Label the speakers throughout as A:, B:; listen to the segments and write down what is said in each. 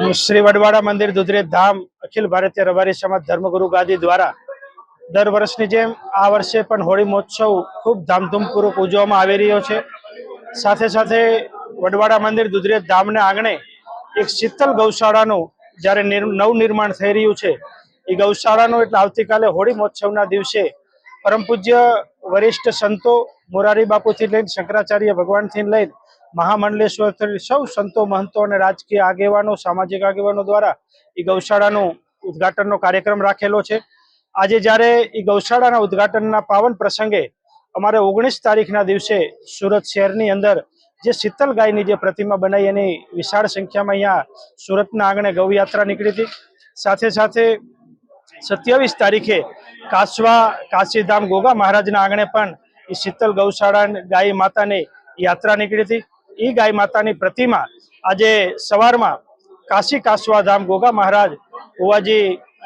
A: श्री वडवाड़ा मंदिर दुधरेज धाम अखिल भारतीय रबारी समाज धर्मगुरु गादी द्वारा दर वर्षनी जेम आ वर्षे पण होળી महोत्सव खूब धामधूमपूर्वक उजवવામાં આવી રહ્યો છે। સાથે સાથે વડવાડા મંદિર દુધરેજ ધામને આંગણે એક શીતલ ગૌશાળાનું જ્યારે નવનિર્માણ થઈ રહ્યું છે। એ ગૌશાળાનું એટલે આવતીકાલે હોળી મહોત્સવના દિવસે પરમ પૂજ્ય વરિષ્ઠ સંતો મોરારી બાપુથી લઈને શંકરાચાર્ય ભગવાનથી લઈને महामंडलेश्वर सौ संतो महंतो और राजकीय आगेवानो सामाजिक आगेवानो द्वारा ई गौशाळानो उद्घाटननो कार्यक्रम राखेलो छे। आज ज्यारे ई गौशाळाना उद्घाटनना पावन प्रसंगे अमारे 19 तारीखना दिवसे सूरत शहेरनी अंदर जे शीतल गायनी जे प्रतिमा बनाई एनी विशाळ संख्यामां अहींया सूरतना आंगणे गौयात्रा निकળી હતી। સાથે સાથે 27 तारीखे कासवा काशीधाम गोगा महाराजना आंगणे पण ई शीतल गौशाळा गाय माताने यात्रा निकળી હતી। ई गाय मातानी प्रतिमा आज सवारमां काशी कासवाधाम गोगा महाराज भुवाजी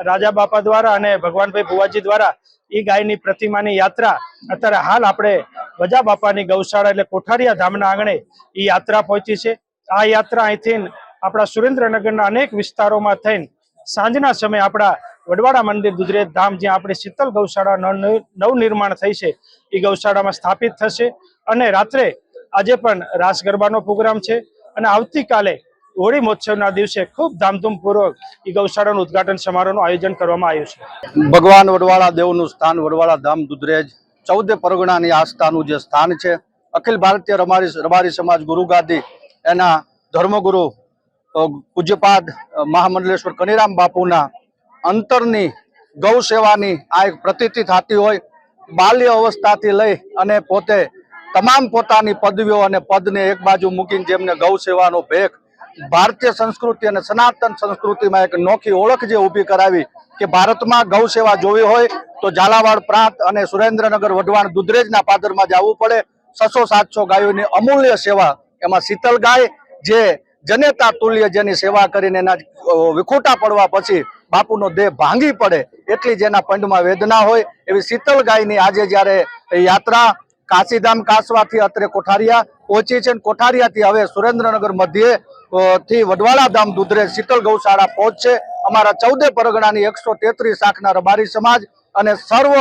A: राजा बापा द्वारा अने भगवान भाई भुवाजी द्वारा ई गायनी प्रतिमानी यात्रा अत्यारे हाल आपणे वजा बापानी गौशाळा एटले कोठारिया धामना आंगणे ई यात्रा पहोंची छे। आ यात्रा अहींथी आपणा सुरेन्द्रनगरना अनेक विस्तारोमां थईने सांजना समय आपणा वडवाड़ा मंदिर दुधरेज धाम ज्यां आपणी शीतल गौशाळा नवनिर्माण थई छे ई गौशाळामां स्थापित थशे अने रात्रे આજે પણ રાસ ગરબાનો પ્રોગ્રામ છે અને આવતીકાલે હોળી મહોત્સવના દિવસે ખૂબ ધામધૂમપૂર્વક એ ગૌશાળાનું ઉદ્ઘાટન સમારોહનું આયોજન કરવામાં આવ્યું છે।
B: ભગવાન વડવાળા દેવનું સ્થાન વડવાળા ધામ દુધરેજ 14 પરગણાની આસ્થાનું જે સ્થાન છે, અખિલ ભારતીય રબારી સમાજ ગુરુગાદી એના ધર્મગુરુ પૂજ્યપાદ મહામંડલેશ્વર કનીરામ બાપુના અંતરની ગૌ સેવાની આ એક પ્રતીતિ થતી હોય। બાલ્ય અવસ્થાથી લઈ અને પોતે તમામ પોતાની પદવીઓ અને પદને એક બાજુ મૂકીને જેમને ગૌ સેવાનો ભેખ ભારતીય સંસ્કૃતિ અને સનાતન સંસ્કૃતિમાં એક નોખી ઓળખ જે ઊભી કરાવી કે ભારતમાં ગૌ સેવા જોવી હોય તો ઝાલાવાડ પ્રાંત અને સુરેન્દ્રનગર વઢવાણ દુધરેજના પાદરમાં જવું પડે। 600-700 ગાયોની અમૂલ્ય સેવા, એમાં શીતલ ગાય જે જનેતા તુલ્ય જેની સેવા કરીને એના વિખૂટા પડવા પછી બાપુનો દેહ ભાંગી પડે એટલી જેના પંડમાં વેદના હોય એવી શીતલ ગાયની આજે જ્યારે યાત્રા काशीधाम कासवा थी अत्रे कोठारिया पहुंची है। कोठारिया थी हवे सुरेन्द्रनगर मध्य थी वडवाड़ा धाम दुधरेज शीतल गौशाला पहुंचे। अमारा 14 परगणानी 133 शाखना रबारी समाज अने सर्व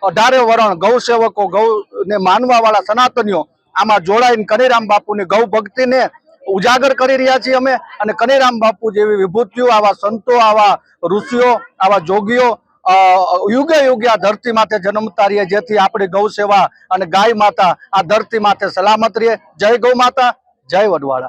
B: 18 वरण गौ सेवको गौ ने मानवा वाला सनातनीओ आमा जोड़ाईने कनीराम बापूनी गौ भक्ति ने उजागर करी रह्या छीए अमे। अने कनीराम बापू जेवी विभूतिओ आवा संतो आवा ऋषिओ आवा जोगीओ युगे युगे आ धरती माथे जन्मता रहे जेथी आपणी गौ सेवा अने गाय माता आ धरती माथे सलामत रहे। जय गौ माता, जय वडवाड़ा।